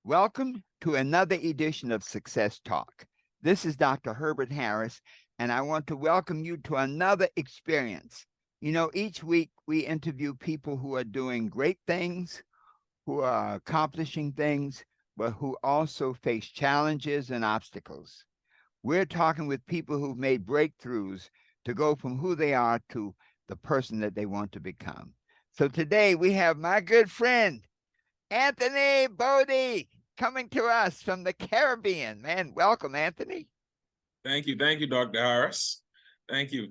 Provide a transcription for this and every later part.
Welcome to another edition of Success Talk. This is Dr. Herbert Harris, and I want to welcome you to another experience. Each week we interview people who are doing great things, who are accomplishing things, but who also face challenges and obstacles. We're talking with people who've made breakthroughs to go from who they are to the person that they want to become. So today we have my good friend, Anthony Bodie, coming to us from the Caribbean. Man, welcome, Anthony. Thank you, Dr. Harris. Thank you.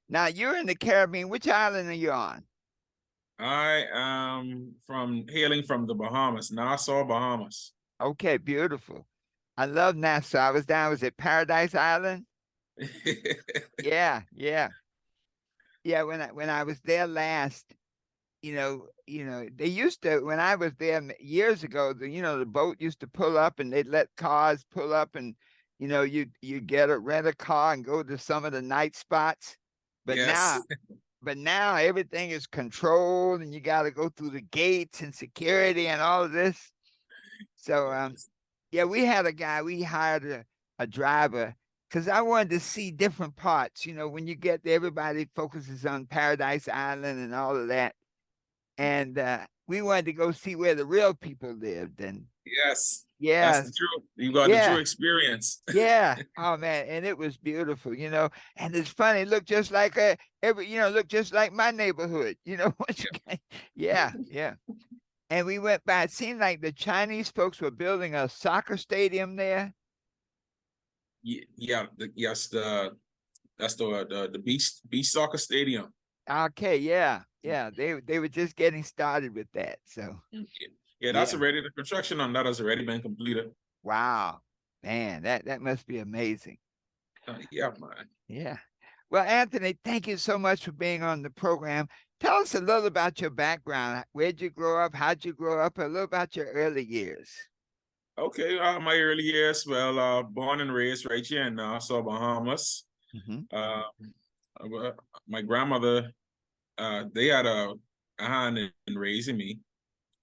Now, you're in the Caribbean. Which island are you on? I am hailing from the Bahamas, Nassau, Bahamas. Okay, beautiful. I love Nassau. I was down. Was it Paradise Island? Yeah. Yeah, when I was there last, they used to, when I was there years ago, the boat used to pull up and they'd let cars pull up and, you rent a car and go to some of the night spots. But Yes. now everything is controlled and you got to go through the gates and security and all of this. So, yeah, we had a guy, we hired a driver because I wanted to see different parts. When you get there, everybody focuses on Paradise Island and all of that. And we wanted to go see where the real people lived. And Yes, that's yeah, the truth. You got the yeah, true experience. yeah. Oh man, and it was beautiful, And it's funny, it looked just like looked just like my neighborhood, Yeah. And we went by. It seemed like the Chinese folks were building a soccer stadium there. Yes, that's the beach soccer stadium. Okay, yeah. They were just getting started with that. So Yeah, that's already, the construction on that has already been completed. wow, man, that must be amazing. Yeah, man. Yeah. Well, Anthony, thank you so much for being on the program. Tell us a little about your background. Where'd you grow up? How'd you grow up? A little about your early years. Okay, my early years, well, born and raised right here in Nassau, Bahamas. Mm-hmm. My grandmother, they had a hand in raising me,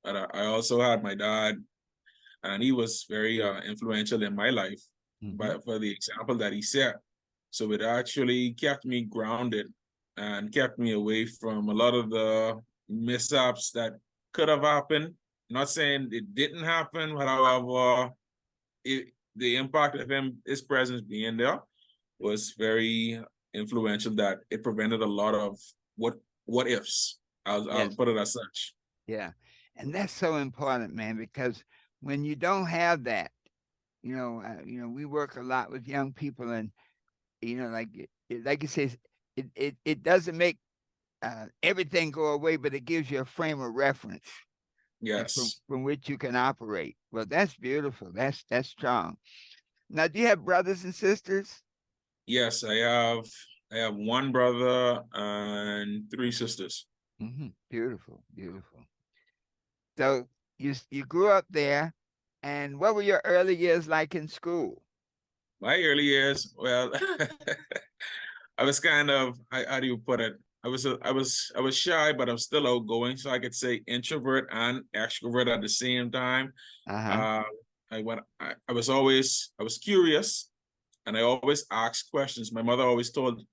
but I also had my dad, and he was very influential in my life, but for the example that he set. So it actually kept me grounded and kept me away from a lot of the mishaps that could have happened. Not saying it didn't happen, but however, the impact of his presence being there was very influential, that it prevented a lot of what ifs. I'll put it as such. Yeah. And that's so important, man, because when you don't have that, we work a lot with young people and, like you say, it doesn't make everything go away, but it gives you a frame of reference. Yes. From which you can operate. Well, that's beautiful. That's strong. Now, do you have brothers and sisters? Yes, I have one brother and three sisters. Beautiful. So you grew up there, and what were your early years like in school? My early years, well, I was kind of, how do you put it? I was shy, but I'm still outgoing, so I could say introvert and extrovert at the same time. Uh-huh. I was curious, and I always asked questions. My mother always told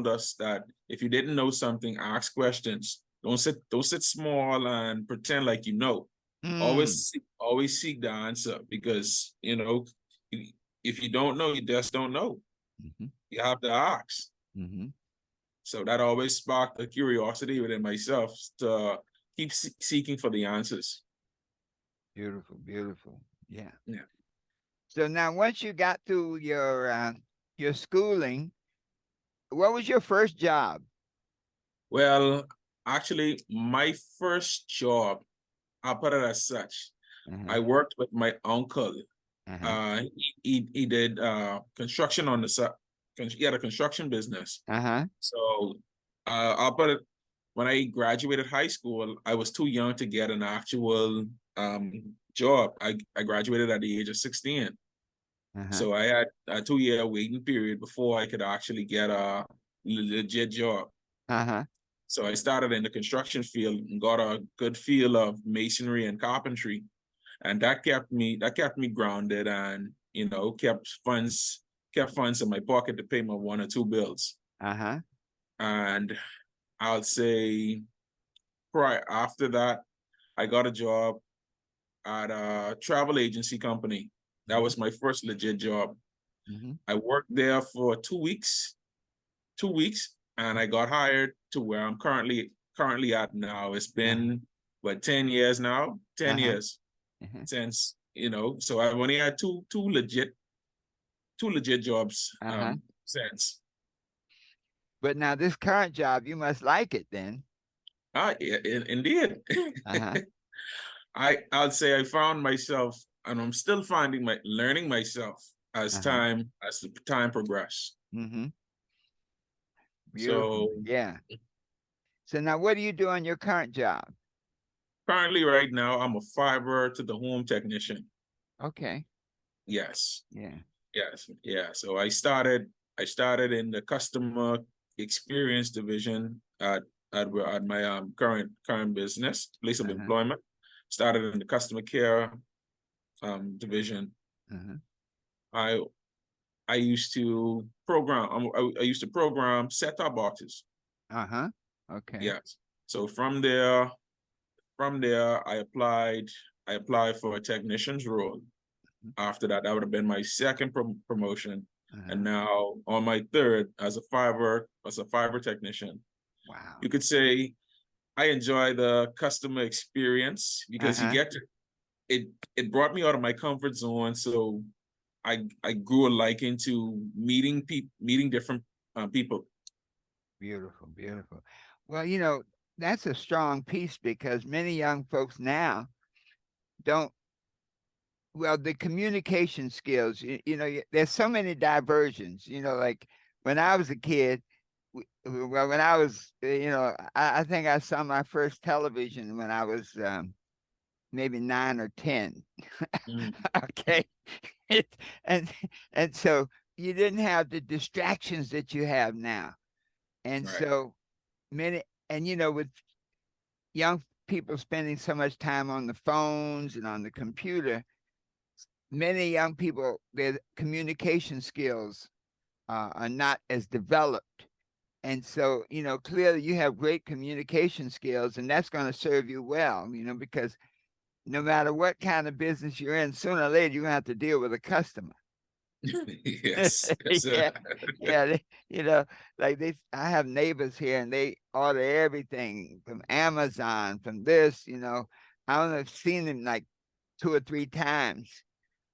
us that if you didn't know something, ask questions. Don't sit small and pretend like you know. Always seek the answer, because if you don't know, you just don't know. You have to ask. So that always sparked a curiosity within myself to keep seeking for the answers. Beautiful. Yeah. Yeah. So now, once you got through your schooling, what was your first job? Well, actually, my first job, I'll put it as such. I worked with my uncle. He did construction on the side. He had a construction business. So I'll put it, when I graduated high school, I was too young to get an actual job. I graduated at the age of 16. So I had a 2-year waiting period before I could actually get a legit job. So I started in the construction field and got a good feel of masonry and carpentry. and that kept me grounded, and kept funds in my pocket to pay my one or two bills. Uh-huh. And I'll say, right after that, I got a job at a travel agency company. That was my first legit job. Mm-hmm. I worked there for 2 weeks, and I got hired to where I'm currently at now. It's been 10 years now, 10 Uh-huh. years Uh-huh. since, so I've only had two legit jobs Uh-huh. since. But now this current job, you must like it then. Yeah, indeed. Uh-huh. I'll say I found myself, and I'm still learning myself as Uh-huh. the time progressed. Mm-hmm. Beautiful. So Yeah. So now what do you do on your current job? currently, right now, I'm a fiber to the home technician. Okay. Yes, Yeah. yes, yeah. So I started in the customer experience division at my current business place of Uh-huh. employment. Started in the customer care division. Uh-huh. I I used to program. I used to program set-top boxes. Uh-huh. Okay. Yes. So from there, I applied for a technician's role. After that, that would have been my second promotion, and Uh-huh. now on my third as a fiber technician. Wow. You could say I enjoy the customer experience because you Uh-huh. get to it. It brought me out of my comfort zone, so I grew a liking to meeting different people. Beautiful. Beautiful. Well, that's a strong piece because many young folks now don't, well, the communication skills, there's so many diversions, like when I was a kid, well, when I was, I think I saw my first television when I was maybe 9 or 10. Mm, Okay. It, and and so you didn't have the distractions that you have now. And right. so many, and with young people spending so much time on the phones and on the computer, many young people, their communication skills are not as developed. And so, clearly you have great communication skills, and that's going to serve you well, because no matter what kind of business you're in, sooner or later you're going to have to deal with a customer. Yes. Yes, sir. Yeah, yeah. Like I have neighbors here, and they order everything from Amazon, from this. I don't know, I've seen them like 2 or 3 times,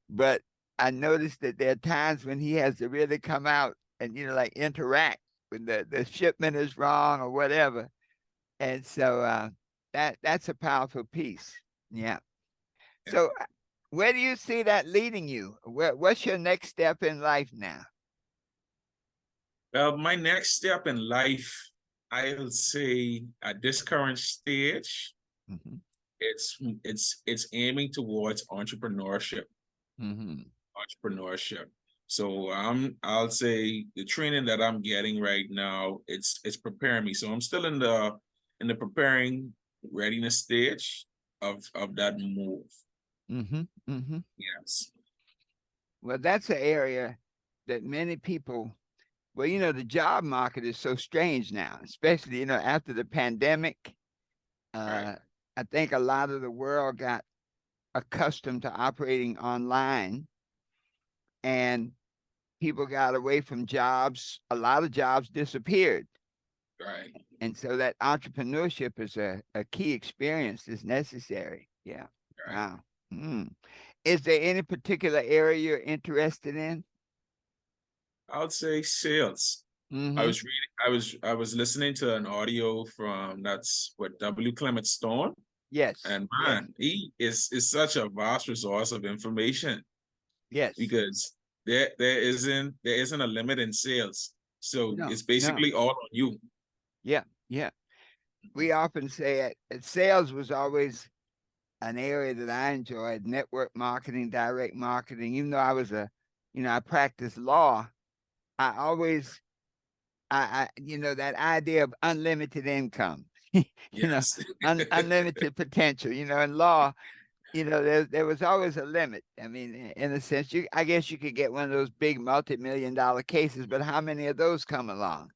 but I noticed that there are times when he has to really come out and like interact when the shipment is wrong or whatever. And so that's a powerful piece. Yeah. So where do you see that leading you? What's your next step in life now? Well, my next step in life, I'll say at this current stage, Hmm. it's aiming towards entrepreneurship. Hmm. Entrepreneurship. So I'll say the training that I'm getting right now, it's preparing me. So I'm still in the preparing readiness stage of that move. Hmm. Hmm. Yes. Well, that's an area that many people, well, the job market is so strange now, especially, after the pandemic. Right. Uh, I think a lot of the world got accustomed to operating online, and people got away from jobs. A lot of jobs disappeared. Right. And so that entrepreneurship is a key experience is necessary. Yeah. Right. Wow. Mm. Is there any particular area you're interested in? I would say sales. I Mm-hmm. was reading, I was listening to an audio from that's what W. Clement Stone. Yes. And Yes. man, he is such a vast resource of information Yes. because there isn't a limit in sales. So No. it's No. basically all on you. Yeah. Yeah. We often say sales was always an area that I enjoyed, network marketing, direct marketing. Even though I practiced law, I always, that idea of unlimited income, you know, Yes. unlimited potential, in law, there was always a limit. I mean, in a sense, I guess you could get one of those big multi-million-dollar cases, but how many of those come along?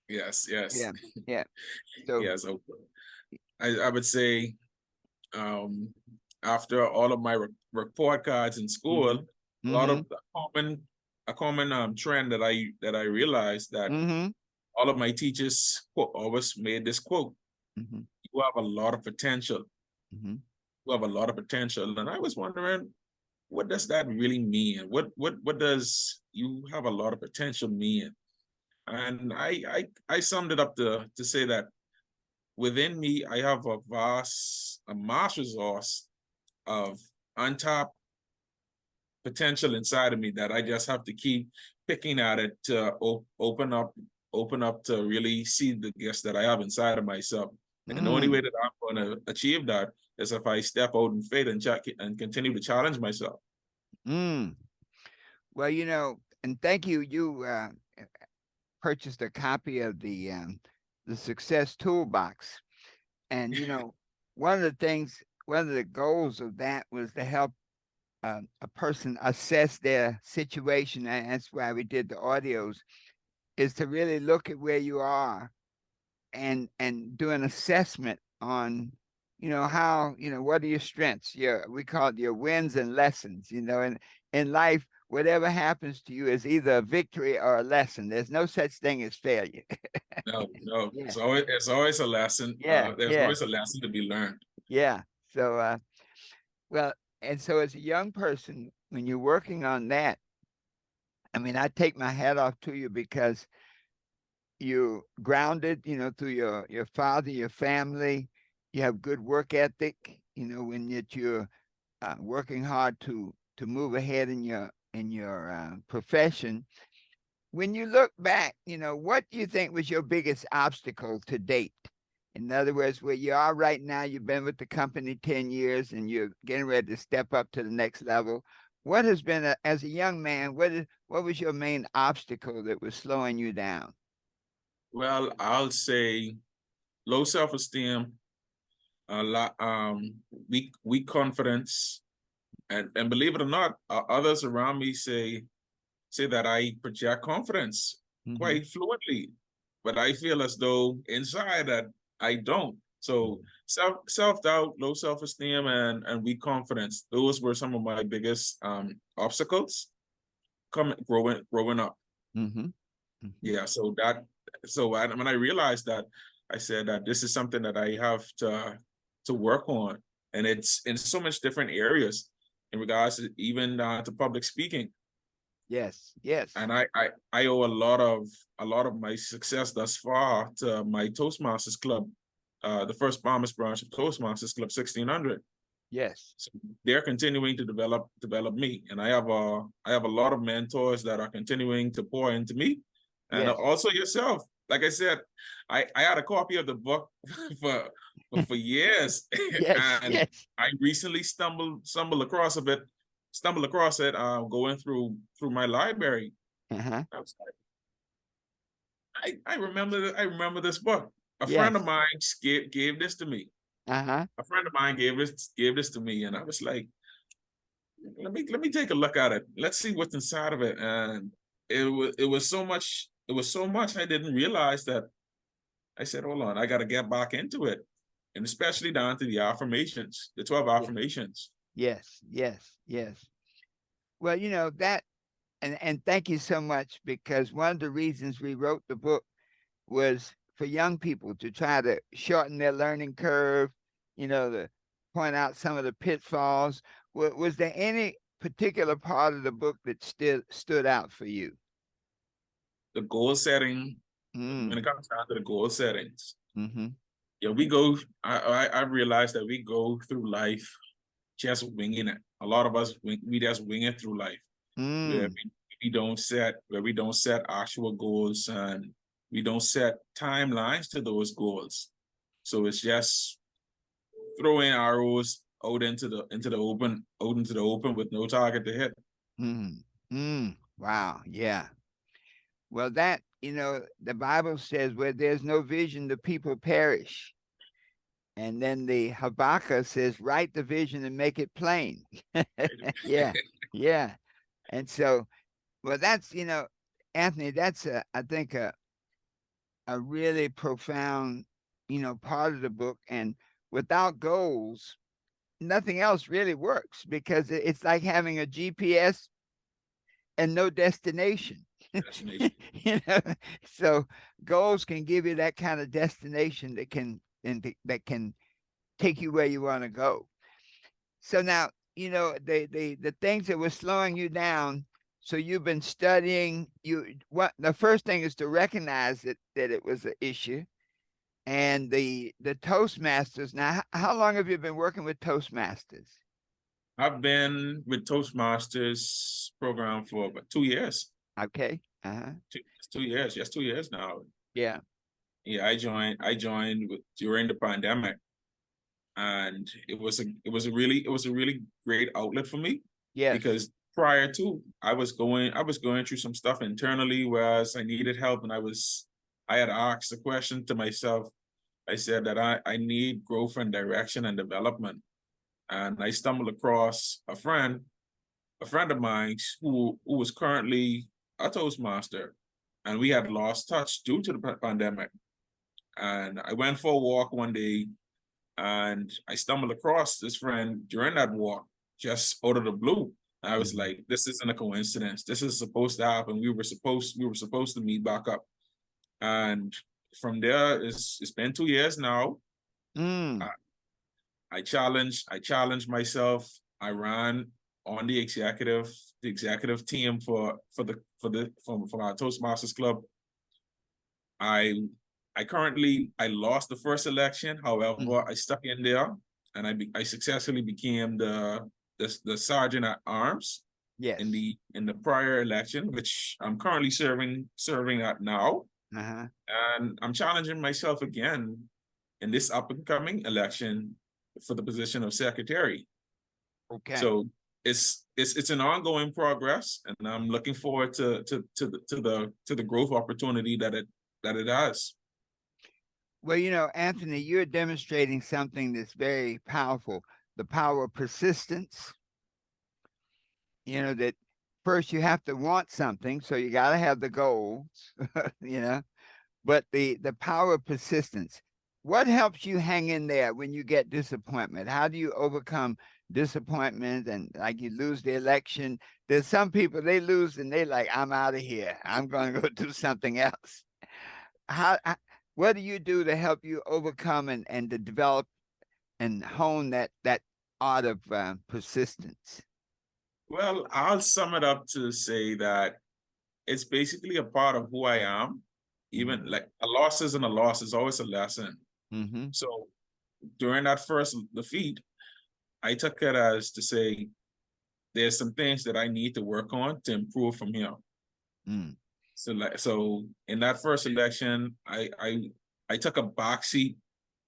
Yes, yes, Yeah, yeah. So, yes. So I would say um, after all of my report cards in school, mm-hmm, a lot mm-hmm, of a common trend that I realized that mm-hmm, all of my teachers always made this quote: mm-hmm, "You have a lot of potential. mm-hmm, You have a lot of potential." And I was wondering, what does that really mean? What does "you have a lot of potential" mean? And I summed it up to say that within me, I have a mass resource of untapped potential inside of me that I just have to keep picking at it to open up to really see the gifts that I have inside of myself. And the only way mm, that I'm going to achieve that is if I step out in faith and check and continue to challenge myself. mm. Well, and thank you. You purchased a copy of the Success Toolbox, and one of the goals of that was to help a person assess their situation, and that's why we did the audios, is to really look at where you are and do an assessment on how what are your strengths, we call it your wins and lessons, and in life whatever happens to you is either a victory or a lesson. There's no such thing as failure. No, no, Yeah, it's always a lesson. yeah, There's yeah, always a lesson to be learned. yeah. So well, and so as a young person when you're working on that, I mean, I take my hat off to you because you grounded, through your father, your family. You have good work ethic, when you're working hard to move ahead in your profession. When you look back, what do you think was your biggest obstacle to date? In other words, where you are right now, you've been with the company 10 years and you're getting ready to step up to the next level. What has been, as a young man, what was your main obstacle that was slowing you down? Well, I'll say low self-esteem, a lot, weak confidence, and believe it or not, others around me say that I project confidence Mm-hmm. quite fluently, but I feel as though inside that I don't. So self doubt, low self esteem, and weak confidence. Those were some of my biggest obstacles coming growing up. Mm-hmm. Mm-hmm. Yeah. When I realized that, I said that this is something that I have to work on, and it's in so much different areas in regards to even to public speaking. Yes, yes, And I owe a lot of my success thus far to my Toastmasters Club, the first Bahamas branch of Toastmasters Club 1600. yes, So they're continuing to develop me, and I have a lot of mentors that are continuing to pour into me, and yes, also yourself. Like I said, I had a copy of the book for for years, yes, and yes. I recently stumbled across it going through my library. Uh-huh. I was like, I remember this book. A friend of Yes. mine gave this to me. Uh-huh. A friend of mine gave this to me, and I was like, let me take a look at it. Let's see what's inside of it. And it was so much. It was so much I didn't realize that. I said, hold on, I got to get back into it, and especially down to the affirmations, the 12 Yeah. affirmations. Yes, yes, yes. Well, that, and thank you so much, because one of the reasons we wrote the book was for young people to try to shorten their learning curve, to point out some of the pitfalls. Was there any particular part of the book that still stood out for you? The goal setting, when Mm. it comes down to the goal settings, Mm-hmm. yeah, we go. I realized that we go through life just winging it. A lot of us we just wing it through life, where Mm. we don't set actual goals, and we don't set timelines to those goals. So it's just throwing arrows out into the open with no target to hit. Mm. Mm. Wow. Yeah. Well, that, the Bible says where there's no vision, the people perish. And then the Habakkuk says, write the vision and make it plain. Yeah, yeah. And so, well, that's, Anthony, that's, I think, a really profound, part of the book. And without goals, nothing else really works because it's like having a GPS and no destination. Destination. you know, so goals can give you that kind of destination that can take you where you want to go. So now, the things that were slowing you down. So you've been studying. What the first thing is to recognize that it was an issue, and the Toastmasters. Now, how long have you been working with Toastmasters? I've been with Toastmasters program for about 2 years. Okay. Uh-huh. It's 2 years. Yes, 2 years now. Yeah. Yeah, I joined during the pandemic, and it was a really great outlet for me, Yes. because prior to, I was going through some stuff internally, whereas I needed help, and I had asked a question to myself. I said that I need growth and direction and development, and I stumbled across a friend of mine who was currently a Toastmaster, and we had lost touch due to the pandemic. And I went for a walk one day, and I stumbled across this friend during that walk, just out of the blue. I was Mhm. like, "This isn't a coincidence. This is supposed to happen. We were supposed to meet back up." And from there, it's been 2 years now. Mm. I, I challenged myself. I ran on the executive team for our Toastmasters club. I I lost the first election. Mm. However, I stuck in there, and I successfully became the sergeant at arms in Yes. the prior election, which I'm currently serving at now. Uh-huh. And I'm challenging myself again in this up and coming election for the position of secretary. Okay. So it's an ongoing progress, and I'm looking forward to the growth opportunity that it has. Well, Anthony, you're demonstrating something that's very powerful, the power of persistence. That first you have to want something, so you got to have the goals, you know, but the power of persistence. What helps you hang in there when you get disappointment? How do you overcome disappointment and like you lose the election? There's some people they lose and they like, I'm out of here. I'm going to go do something else. How what do you do to help you overcome and to develop and hone that art of persistence? Well, I'll sum it up to say that it's basically a part of who I am. Even Mm-hmm. like a loss isn't a loss, it's always a lesson. Mm-hmm. So during that first defeat, I took it as to say there's some things that I need to work on to improve from here. Mm. So in that first election, I took a box seat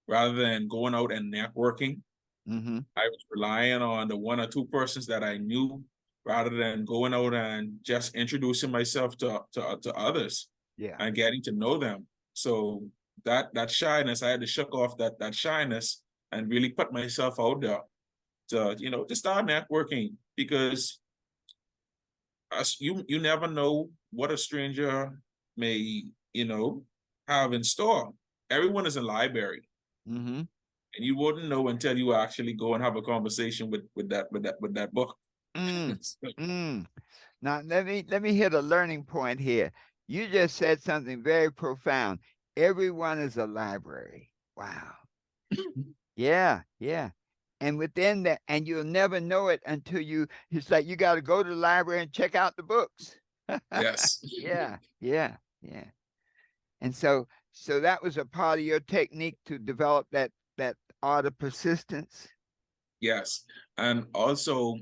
rather than going out and networking. Mm-hmm. I was relying on the one or two persons that I knew rather than going out and just introducing myself to others Yeah. and getting to know them. So that shyness, I had to shook off that shyness and really put myself out there to start networking, because you never know what a stranger may have in store. Everyone is a library, Mm-hmm. and you wouldn't know until you actually go and have a conversation with that book. Mm. Mm. Now let me hit a learning point here. You just said something very profound. Everyone is a library. Wow. Yeah, yeah. And within that, and you'll never know it until it's like you got to go to the library and check out the books. Yes. Yeah, yeah, yeah. And so that was a part of your technique to develop that art of persistence. Yes. And also,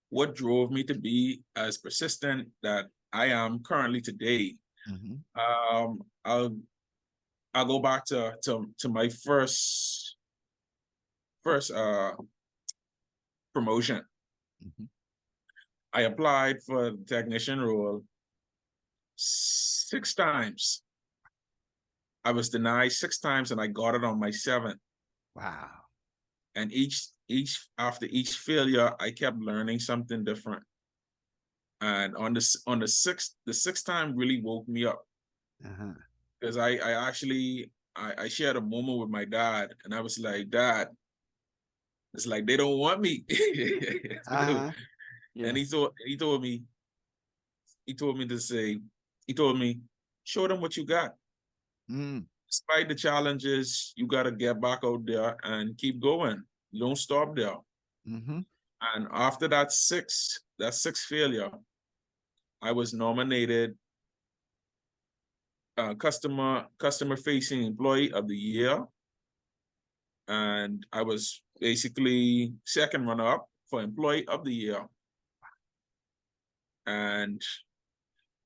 what drove me to be as persistent that I am currently today. Hmm. Um, I'll go back to my first promotion. Hmm. I applied for the technician role 6 times. I was denied 6 times, and I got it on my seventh. Wow. And each after each failure, I kept learning something different. And on the sixth time really woke me up, Uh-huh. because I actually I shared a moment with my dad, and I was like, Dad, it's like they don't want me. Uh-huh. And Yeah. he told me to say, he told me, show them what you got. Mm. Despite the challenges, you gotta get back out there and keep going. You don't stop there. Mm-hmm. And after that sixth failure, I was nominated customer facing employee of the year, and I was basically second runner up for employee of the year. And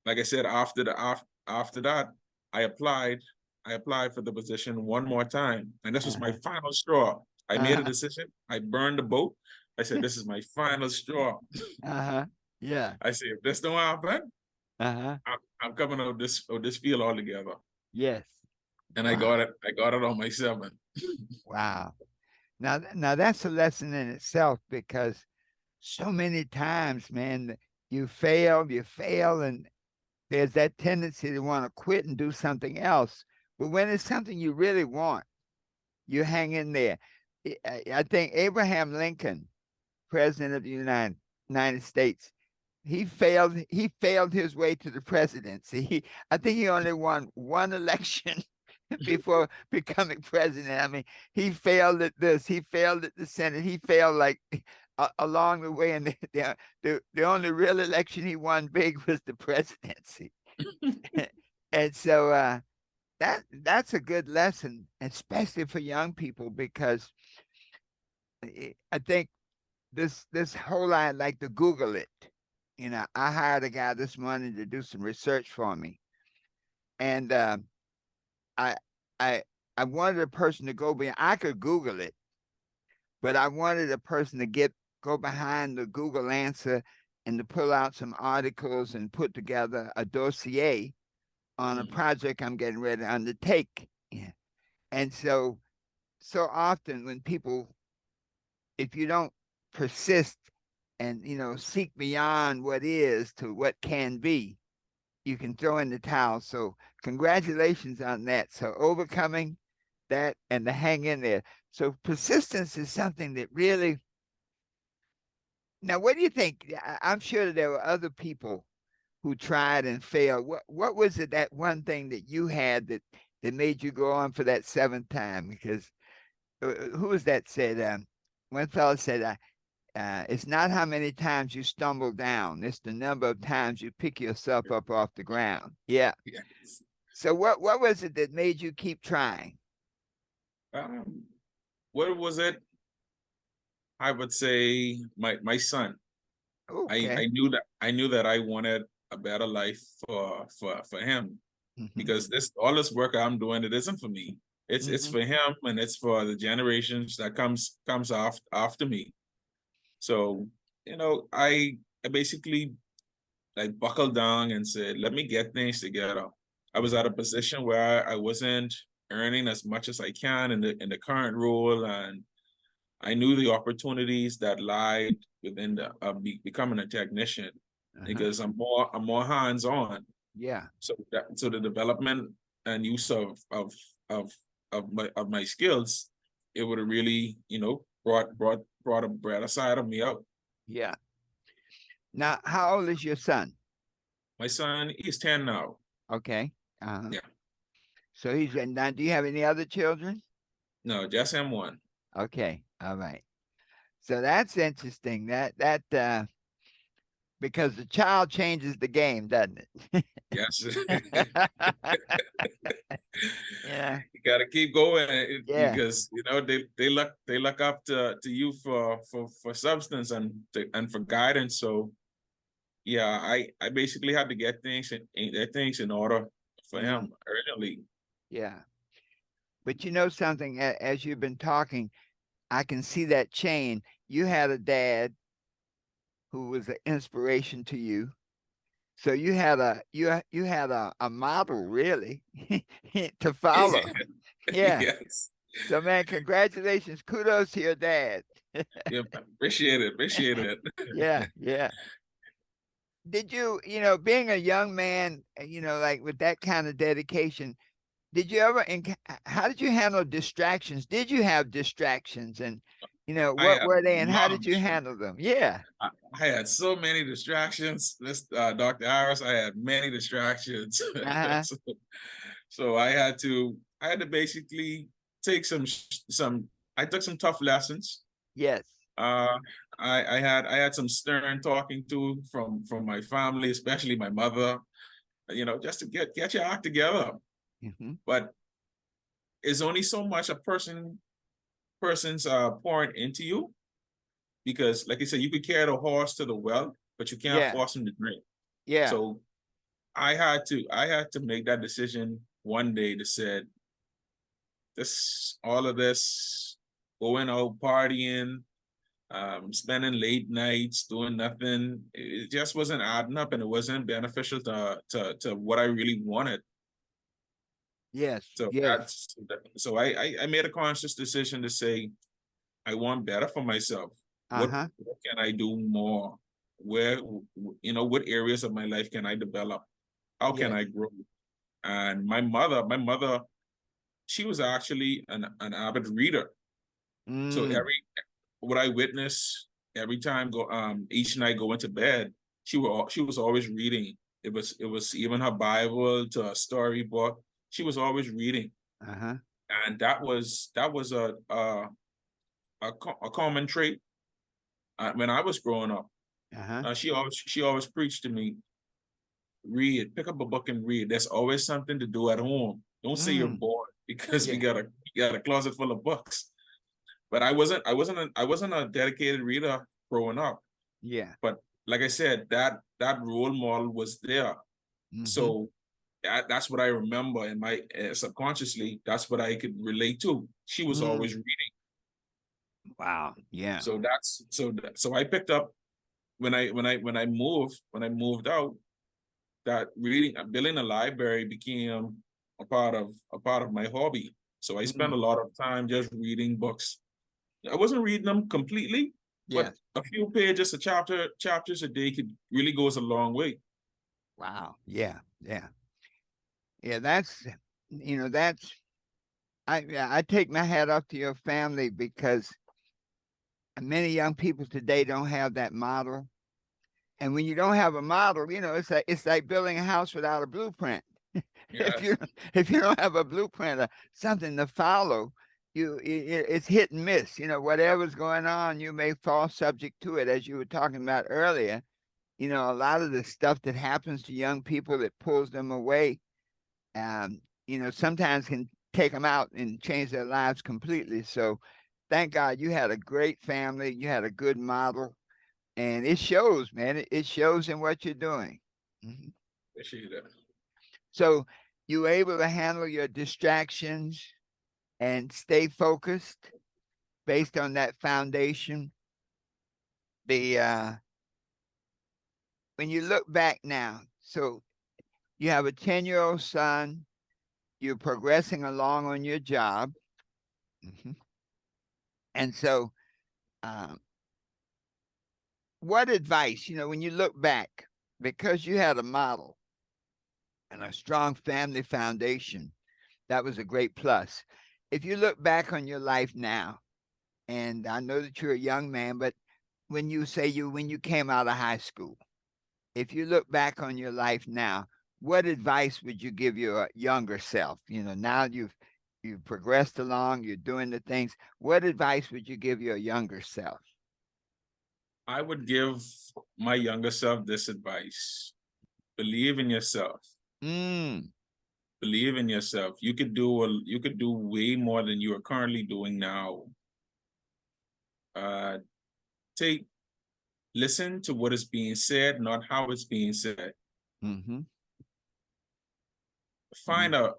like I said, after that, I applied. I applied for the position one more time, and this was my Uh-huh. final straw. I made a Uh-huh. decision. I burned the boat. I said, "This is my final straw." Uh-huh. Yeah. I said, "If this don't happen, Uh-huh. I'm coming out this field altogether." Yes. And I Wow. got it. I got it on my seven. Wow. Now that's a lesson in itself because so many times, man, you fail, and there's that tendency to want to quit and do something else. But when it's something you really want, you hang in there. I think Abraham Lincoln, President of the United States, he failed his way to the presidency. I think he only won one election before becoming president. I mean, he failed at this, he failed at the Senate, he failed like along the way, and the only real election he won big was the presidency. And so that's a good lesson, especially for young people, because I think this whole I like to Google it. You know, I hired a guy this morning to do some research for me, and I I I wanted a person to go behind. I could Google it, but I wanted a person to go behind the Google answer and to pull out some articles and put together a dossier on a Mm. project I'm getting ready to undertake. Yeah. And so often when people, if you don't persist and seek beyond what is to what can be, you can throw in the towel. So congratulations on that. So overcoming that and to hang in there. So persistence is something that really. Now, what do you think? I'm sure there were other people who tried and failed. What was it, that one thing that you had that made you go on for that seventh time? Because who was that said? One fellow said, "It's not how many times you stumble down; it's the number of times you pick yourself up off the ground." Yeah. Yes. So what was it that made you keep trying? Um, what was it? I would say my son. Okay. I knew that I wanted a better life for him, Hmm. because this all this work I'm doing, it isn't for me. It's Hmm. for him, and it's for the generations that comes after me. So, I basically like buckled down and said, let me get things together. I was at a position where I wasn't earning as much as I can in the current role, and I knew the opportunities that lied within becoming a technician, Uh-huh. because I'm more hands on. Yeah. So the development and use of of my skills, it would have really brought a brighter side of me out. Yeah. Now, how old is your son? My son, he's 10 now. Okay. Uh-huh. Yeah, So he's now. Do you have any other children? no, just him one. Okay. All right. So that's interesting. Because the child changes the game, doesn't Yes. it? Yeah. You gotta keep going, Yeah. because they look up to you for substance and for guidance. So yeah, I basically had to get things in order for Mm, him urgently. yeah. But you know something, as you've been talking, I can see that chain. You had a dad who was an inspiration to you. So you had a model really to follow. Yeah. Yes. So, man, congratulations. Kudos to your dad. Yeah, appreciate it. Appreciate it. Yeah, yeah. Did you, being a young man, like with that kind of dedication, did you ever, how did you handle distractions? Did you have distractions? And, I what had were they and how did you lunch. handle them? Yeah. I had so many distractions. This Dr. Harris, I had many distractions. Uh-huh. so, so I had to basically take some I took some tough lessons. Yes. Uh I had some stern talking to from my family, especially my mother, just to get your act together. Hmm. But it's only so much a person's pouring into you, because like I said, you could carry the horse to the well, but you can't Yeah. force him to drink. Yeah. So I had to make that decision one day to said, all of this, going out partying, spending late nights doing nothing, it just wasn't adding up, and it wasn't beneficial to what I really wanted. Yes. So Yes. I made a conscious decision to say, I want better for myself. Uh-huh. What can I do more? Where, what areas of my life can I develop? How can Yes. I grow? And my mother, she was actually an avid reader. So Mm. what I witnessed every time each night going to bed, she was always reading. It was even her Bible to a storybook. She was always reading, Uh-huh. and that was a common trait when I was growing up. Uh-huh. She always preached to me, read, pick up a book and read. There's always something to do at home. Don't say you're Mm. bored because we Yeah. got a closet full of books. But I wasn't a dedicated reader growing up. Yeah. But like I said, that role model was there. Mm-hmm. So that's what I remember in my subconsciously. That's what I could relate to. She was Mm. always reading. Wow. Yeah. So I picked up when I moved out, that reading, building a library became a part of my hobby. So I spent a Mm. lot of time just reading books. I wasn't reading them completely, but Yes. a few pages, chapters a day could really goes a long way. Wow. Yeah. Yeah. Yeah. That's yeah, I take my hat off to your family because many young people today don't have that model. And when you don't have a model, it's like building a house without a blueprint. If Yes. you if you don't have a blueprint or something to follow, it's hit and miss. Whatever's going on, you may fall subject to it, as you were talking about earlier. A lot of the stuff that happens to young people that pulls them away, sometimes can take them out and change their lives completely. So, thank God you had a great family, you had a good model, and it shows, man. It shows in what you're doing. Mhm. Appreciate that. So, you were able to handle your distractions and stay focused based on that foundation. The When you look back now, so you have a 10-year-old son, you're progressing along on your job. Mhm. And so, um, what advice, when you look back, because you had a model and a strong family foundation, that was a great plus. If you look back on your life now, and I know that you're a young man, but when you came out of high school, if you look back on your life now, what advice would you give your younger self? Now you've progressed along, you're doing the things. What advice would you give your younger self? I would give my younger self this advice: believe in yourself. Mm, Believe in yourself. You could do way more than you are currently doing now. Uh, take Listen to what is being said, not how it's being said. mm-hmm, Find a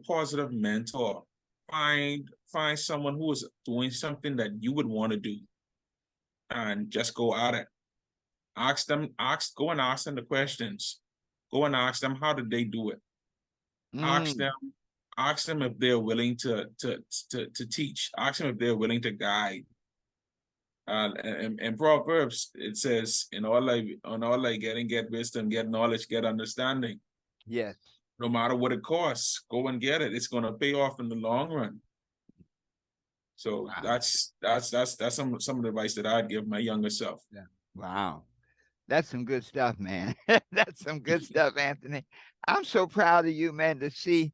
positive mentor. Find someone who is doing something that you would want to do, and just go at it. Go and ask them the questions. Go and ask them, how did they do it? Ask mm, them ask them if they're willing to teach. Ask them if they're willing to guide. In Proverbs, it says, on all thy getting, get wisdom, get knowledge, get understanding. Yes. No matter what it costs, go and get it. It's going to pay off in the long run. So Wow. that's some of the advice that I'd give my younger self. Yeah. Wow. That's some good stuff, man. That's some good stuff, Anthony. I'm so proud of you, man, to see,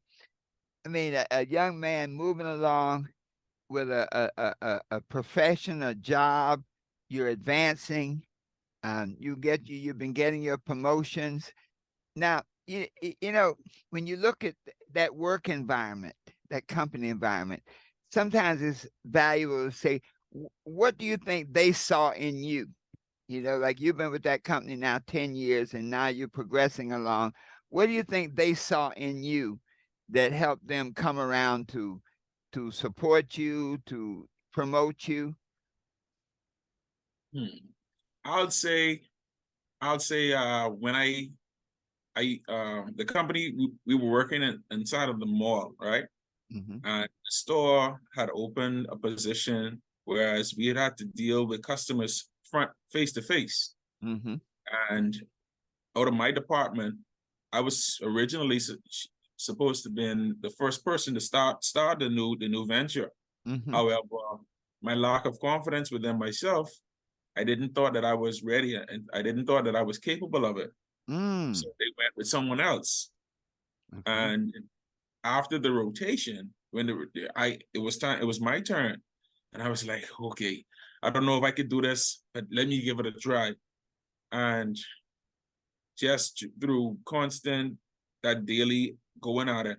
I mean, a young man moving along with a profession, a job. You're advancing. You've been getting your promotions. Now, you know, when you look at that work environment, that company environment, sometimes it's valuable to say, what do you think they saw in you? You know, like you've been with that company now 10 years and now you're progressing along. What do you think they saw in you that helped them come around to support you, to promote you? I'll say when the company we were working inside of the mall, right? Mm-hmm. And the store had opened a position, whereas we had to deal with customers front face to face. Mm-hmm. And out of my department, I was originally supposed to be the first person to start the new venture. Mm-hmm. However, my lack of confidence within myself, I didn't thought that I was ready, and I didn't thought that I was capable of it. Mm. So they went with someone else. Okay. And after the rotation, when it was time, it was my turn, and I was like, okay, I don't know if I could do this, but let me give it a try. And just through constant, that daily going at it,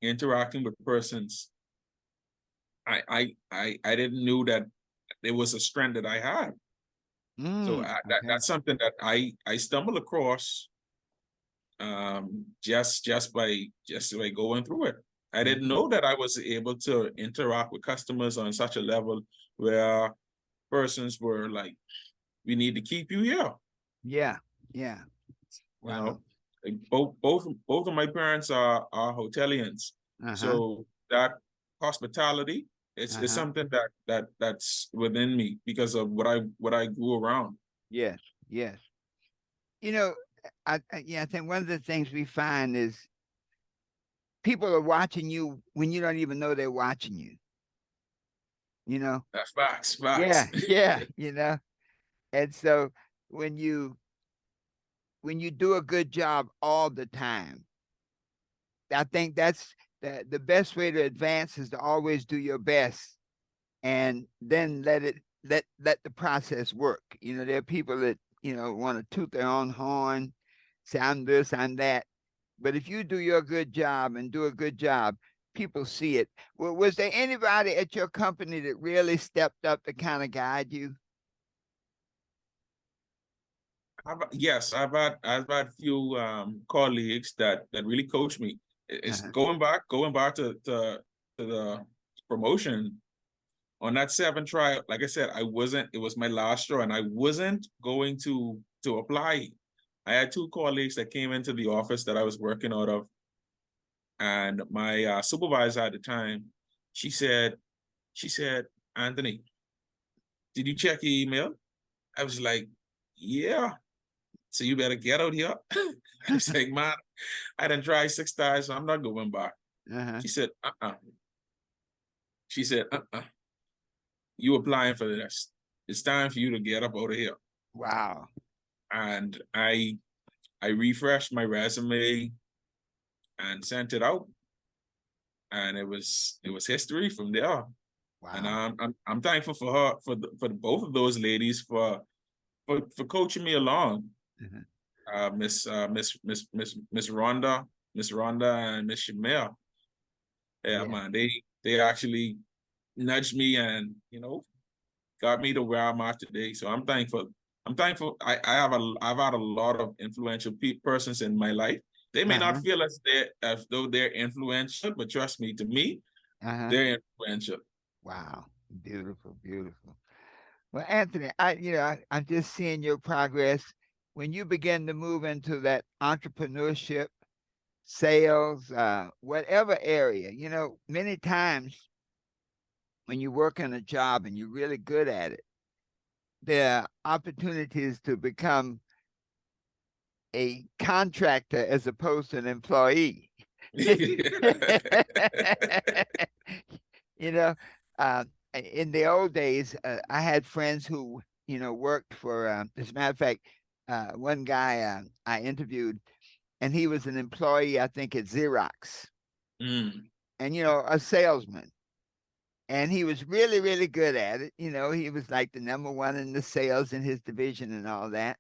interacting with persons, I didn't knew that it was a strength that I had. So Okay. that's something that I stumbled across, just by going through it. I didn't Mm-hmm. know that I was able to interact with customers on such a level where persons were like, we need to keep you here. Yeah. Yeah. You Wow. know, like both of my parents are hotelians. Uh-huh. So that hospitality is Uh-huh. something that's within me because of what I grew around. Yes. Yes. You know, yeah, I think one of the things we find is people are watching you when you don't even know they're watching you. You know? That's facts, Yeah, facts. yeah, you know. And so when you when you do a good job all the time, I think that's the best way to advance is to always do your best and then let the process work. You know, there are people that, you know, want to toot their own horn, say I'm this, I'm that. But if you do your good job and do a good job, people see it. Well, was there anybody at your company that really stepped up to kind of guide you? Yes, I've had few colleagues that really coached me. It's Uh-huh. going back to the promotion on that seventh try. Like I said, I wasn't. It was my last straw, and I wasn't going to apply. I had two colleagues that came into the office that I was working out of, and my supervisor at the time, she said, she said, Anthony, did you check your email? I was like, yeah. So you better get out here. I was like, man, I done tried 6 times, so I'm not going back. Uh-huh. She said, uh-uh. She said, uh-uh. You applying for this. It's time for you to get up out of here. Wow. And I refreshed my resume and sent it out. And it was history from there. And Wow. I'm thankful for her, for both of those ladies for coaching me along. Uh-huh. Miss Rhonda, Miss Rhonda and Miss Shamel. Yeah, Yeah. man, they actually nudged me and got me to where I'm at today. So I'm thankful. I'm thankful. I've had a lot of influential persons in my life. They may not Uh-huh. feel as though they're influential, but trust me, to me, Uh-huh. they're influential. Wow. Beautiful, beautiful. Well, Anthony, I'm just seeing your progress. When you begin to move into that entrepreneurship, sales, whatever area. You know, many times when you work in a job and you're really good at it, there are opportunities to become a contractor as opposed to an employee. You know, in the old days, I had friends who, worked for, as a matter of fact, one guy I interviewed, and he was an employee, I think, at Xerox, Mm, and, a salesman. And he was really, really good at it. He was like the number one in the sales in his division and all that.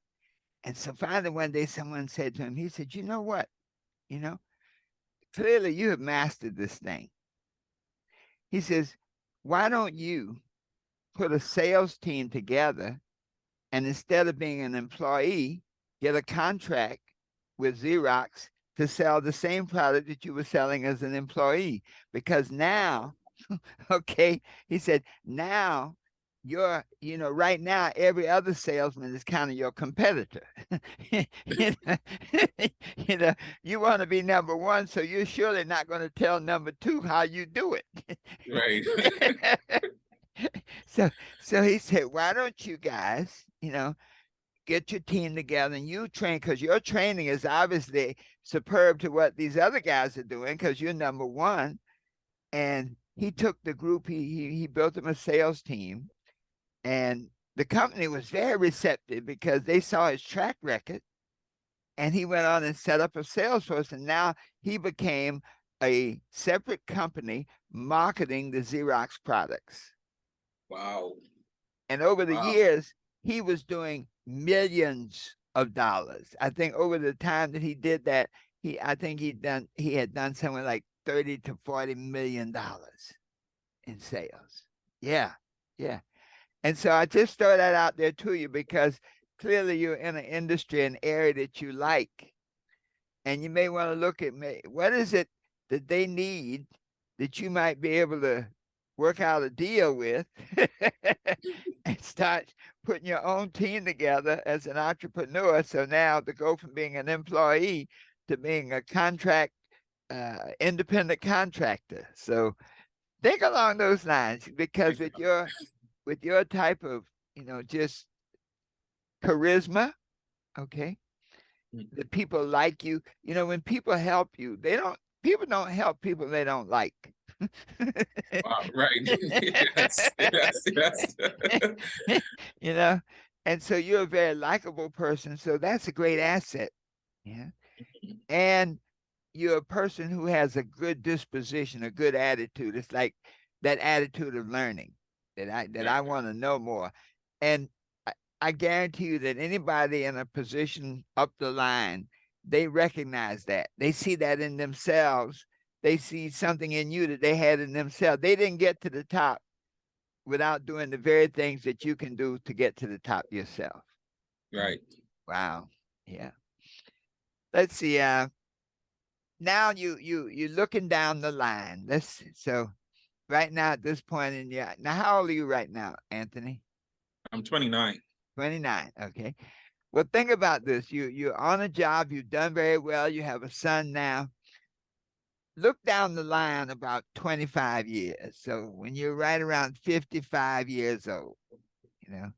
And so finally one day someone said to him, he said, you know what? You know, clearly you have mastered this thing. He says, why don't you put a sales team together and instead of being an employee, get a contract with Xerox to sell the same product that you were selling as an employee? Because now, okay, he said, now right now, every other salesman is kind of your competitor. you know, you know, you want to be number one, so you're surely not going to tell number two how you do right. it. so, so he said, why don't you guys, get your team together and you train, because your training is obviously superb to what these other guys are doing, because you're number one. And he took the group, he built them a sales team, and the company was very receptive because they saw his track record. And he went on and set up a sales force, and now he became a separate company marketing the Xerox products. Wow. And over the Wow. years, he was doing millions of dollars. I think over the time that he did that, I think he had done somewhere like 30 to 40 million dollars in sales. Yeah, yeah. And so I just throw that out there to you because clearly you're in an industry, an area that you like. And you may want to look at what is it that they need that you might be able to work out a deal with and start putting your own team together as an entrepreneur. So now to go from being an employee to being a independent contractor. So think along those lines, because with your type of, just charisma, okay, Mm, that people like you. When people help you, people don't help people they don't like. wow. Right. Yes. Yes. Yes. you know, and so you're a very likable person, so that's a great asset. Yeah. And you're a person who has a good disposition, a good attitude. It's like that attitude of learning that I Right. want to know more. And I guarantee you that anybody in a position up the line, they recognize that. They see that in themselves. They see something in you that they had in themselves. They didn't get to the top without doing the very things that you can do to get to the top yourself. Right. Wow. Yeah. Let's see. Now you're looking down the line. So right now at this point in your now, how old are you right now, Anthony? I'm 29. 29. Okay. Well, think about this. You're on a job, you've done very well, you have a son now. Look down the line about 25 years. So when you're right around 55 years old, you know,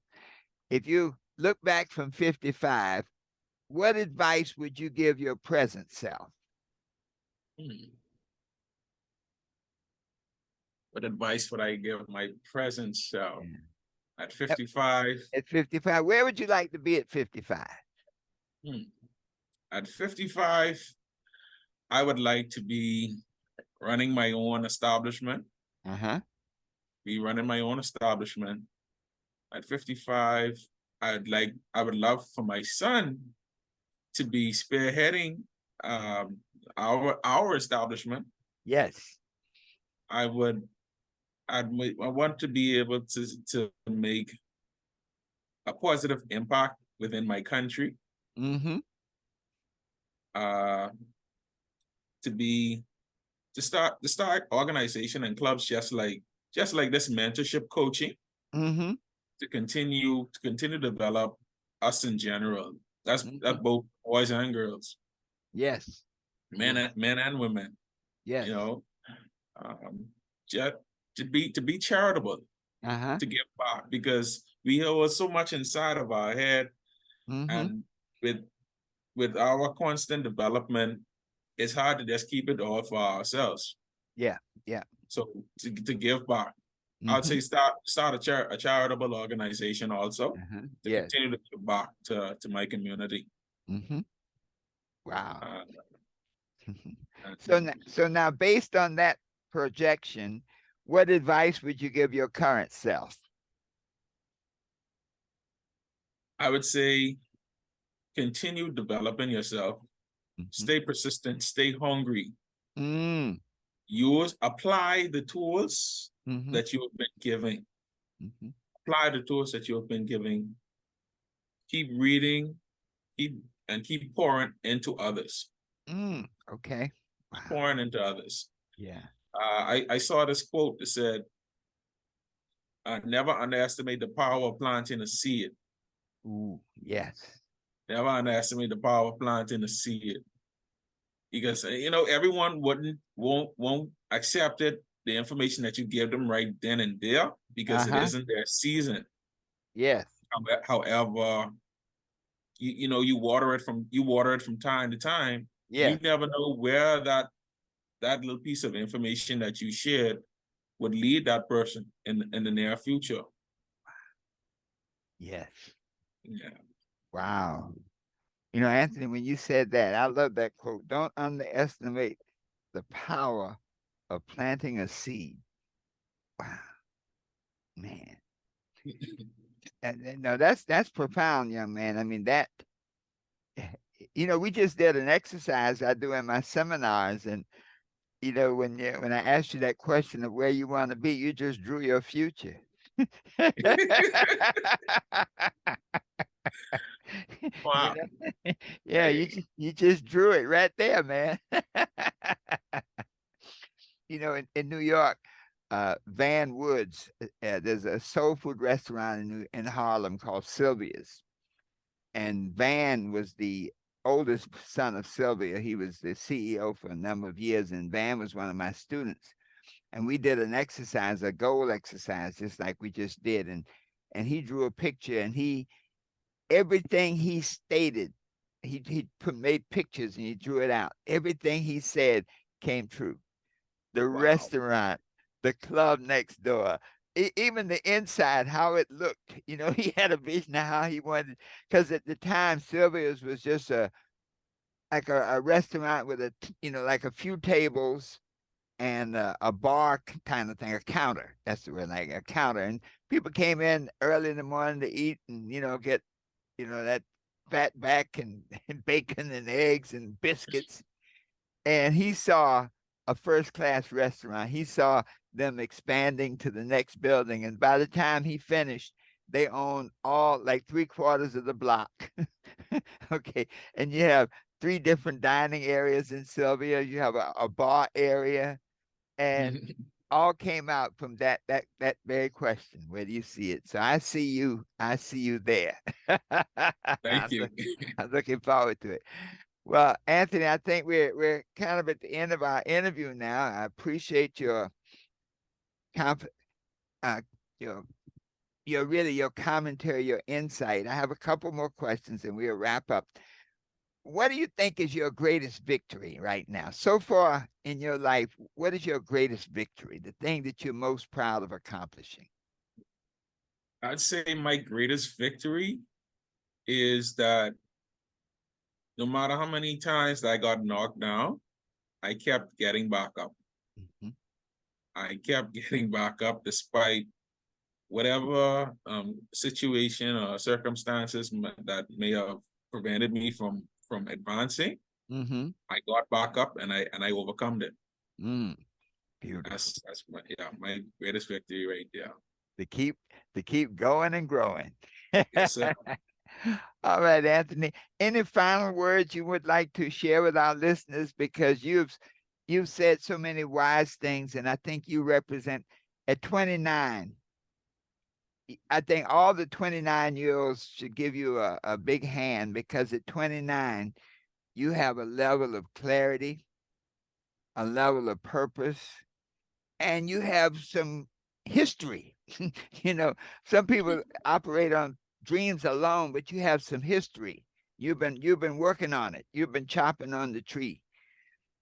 if you look back from 55, what advice would you give your present self? Hmm. What advice would I give my present self Yeah. at Yep. 55? At 55, where would you like to be at 55? Hmm. At 55, I would like to be running my own establishment, Uh-huh. be running my own establishment. At 55, I would love for my son to be spearheading our establishment. Yes. I would I want to be able to make a positive impact within my country. Mm-hmm. Uh, to be to start organization and clubs just like this mentorship coaching Mm-hmm. to continue to develop us in general. That's Mm-hmm. both boys and girls. Yes. men and women, Yes. you know, just to be charitable, Uh-huh. to give back, because we hold so much inside of our head, Mm-hmm. and with our constant development, it's hard to just keep it all for ourselves. Yeah. Yeah. So to give back, I'd Mm-hmm. say start a charitable organization also Uh-huh. to Yes. continue to give back to my community. Mm-hmm. Wow. Uh, So now, based on that projection, what advice would you give your current self? I would say continue developing yourself, Mm-hmm. stay persistent, stay hungry, Mm, apply the tools mm-hmm. that you have been giving, Mm-hmm. apply the tools that you have been giving, keep reading, keep pouring into others, Okay. keep Wow. pouring into others. Yeah. I saw this quote that said, never underestimate the power of planting a seed. Ooh, yes. Never underestimate the power of planting a seed. Because everyone won't accept it, the information that you give them right then and there, because it Uh-huh. isn't their season. Yes. However, you water it from time to time. You Yes. never know where that little piece of information that you shared would lead that person in the near future. Yes. Yeah. Wow. Anthony, when you said that, I love that quote. Don't underestimate the power of planting a seed. Wow, man. And no, that's profound, young man. I mean, that we just did an exercise I do in my seminars, and when I asked you that question of where you want to be, you just drew your future. You Wow. know? Yeah, Hey. you just drew it right there, man. In New York, Van Woods, there's a soul food restaurant in Harlem called Sylvia's. And Van was the oldest son of Sylvia. He was the CEO for a number of years, and Van was one of my students. And we did an exercise, a goal exercise, just like we just did. And he drew a picture, and everything he stated, made pictures and he drew it out. Everything he said came true. The Wow. restaurant, the club next door, even the inside, how it looked. He had a vision of how he wanted, because at the time, Sylvia's was just a restaurant with like a few tables and a bar kind of thing, a counter. That's the word, like a counter. And people came in early in the morning to eat and, get, that fat back and bacon and eggs and biscuits. And he saw a first class restaurant. He saw them expanding to the next building. And by the time he finished, they owned all like 3/4 of the block. Okay. And you have three different dining areas in Sylvia. You have a bar area, and all came out from that very question. Where do you see it? So I see you. I see you there. Thank you. I'm looking forward to it. Well, Anthony, I think we're kind of at the end of our interview now. I appreciate your comp uh your your commentary, your insight. I have a couple more questions and we'll wrap up. What do you think is your greatest victory right now? So far in your life, what is your greatest victory? The thing that you're most proud of accomplishing? I'd say my greatest victory is that no matter how many times I got knocked down, I kept getting back up. Mhm. I kept getting back up despite whatever situation or circumstances that may have prevented me from advancing. Mm-hmm. I got back up and I overcome it. Beautiful. That's my greatest victory right there. To keep going and growing. Yes, sir. All right, Anthony. Any final words you would like to share with our listeners? Because you've said so many wise things, and I think you represent at 29. I think all the 29-year-olds should give you a big hand, because at 29, you have a level of clarity, a level of purpose, and you have some history. You know, some people operate on dreams alone, but you have some history. You've been working on it. You've been chopping on the tree.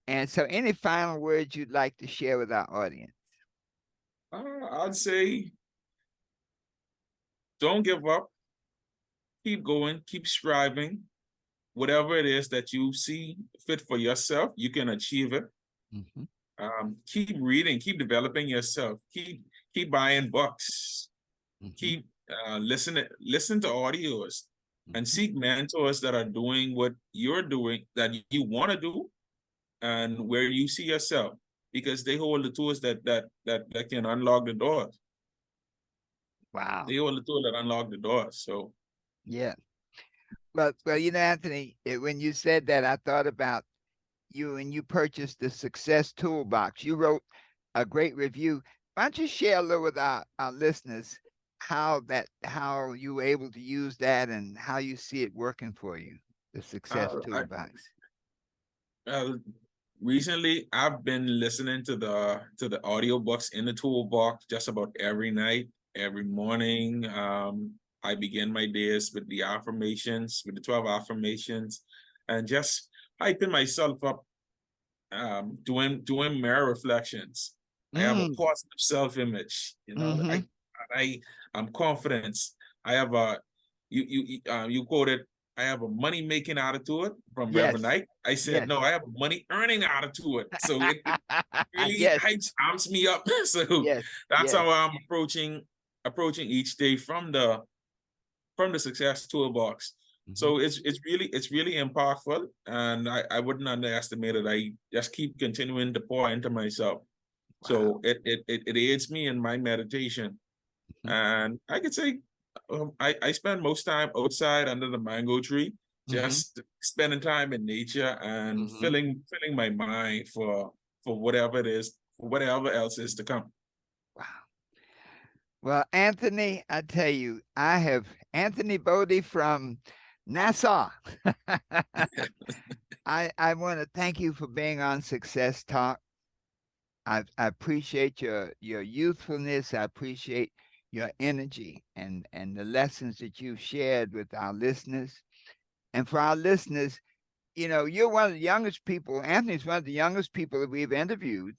And so, any final words you'd like to share with our audience? I'd say don't give up. Keep going. Keep striving. Whatever it is that you see fit for yourself, you can achieve it. Mhm, Keep reading. Keep developing yourself. Keep buying books. mhm, Keep listen to audios and mhm. seek mentors that are doing what you're doing that you want to do and where you see yourself, because they hold the tools that can unlock the doors. Wow. They hold the tool that unlock the doors. So Yeah. Well, Anthony, when you said that, I thought about you and you purchased the Success Toolbox. You wrote a great review. Why don't you share a little with our listeners how you were able to use that and how you see it working for you, the Success I Toolbox. uh, recently I've been listening to the audiobooks in the toolbox just about every night, every morning. I begin my days with the affirmations, with the 12 affirmations, and just hyping myself up, doing mirror reflections. I have a Mm, positive self-image, mm-hmm. I I'm confident. I have a you quoted, I have a money making attitude from Reverend Yes. Knight. I said Yes. no, I have a money earning attitude. So it really Yes. amps me up. So Yes. that's Yes. how I'm approaching each day from the Success Toolbox. Mm-hmm. So it's really impactful, and I wouldn't underestimate it. I just keep continuing to pour into myself. Wow. So it aids me in my meditation, Mm-hmm. and I could say I spend most time outside under the mango tree, Mm-hmm. just spending time in nature and Mm-hmm. filling my mind for whatever it is, whatever else is to come. Wow. Well, Anthony, I tell you, I have Anthony Bodie from Nassau. I want to thank you for being on Success Talk. I appreciate your youthfulness. I appreciate your energy and the lessons that you've shared with our listeners. And for our listeners, you're one of the youngest people. Anthony's one of the youngest people that we've interviewed.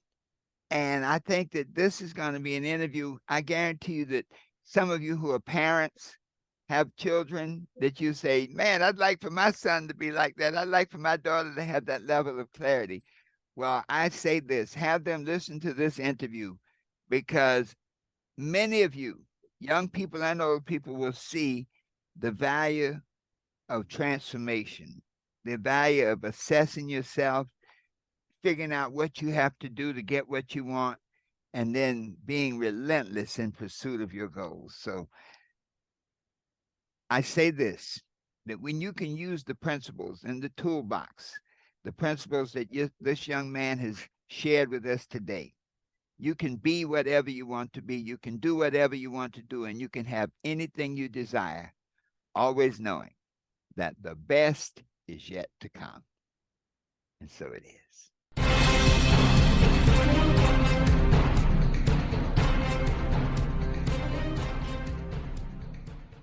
And I think that this is going to be an interview. I guarantee you that some of you who are parents have children that you say, man, I'd like for my son to be like that. I'd like for my daughter to have that level of clarity. Well, I say this, have them listen to this interview because many of you, young people and old people, will see the value of transformation, the value of assessing yourself, figuring out what you have to do to get what you want, and then being relentless in pursuit of your goals. So I say this, that when you can use the principles in the toolbox, the principles that this young man has shared with us today, you can be whatever you want to be. You can do whatever you want to do, and you can have anything you desire, always knowing that the best is yet to come. And so it is.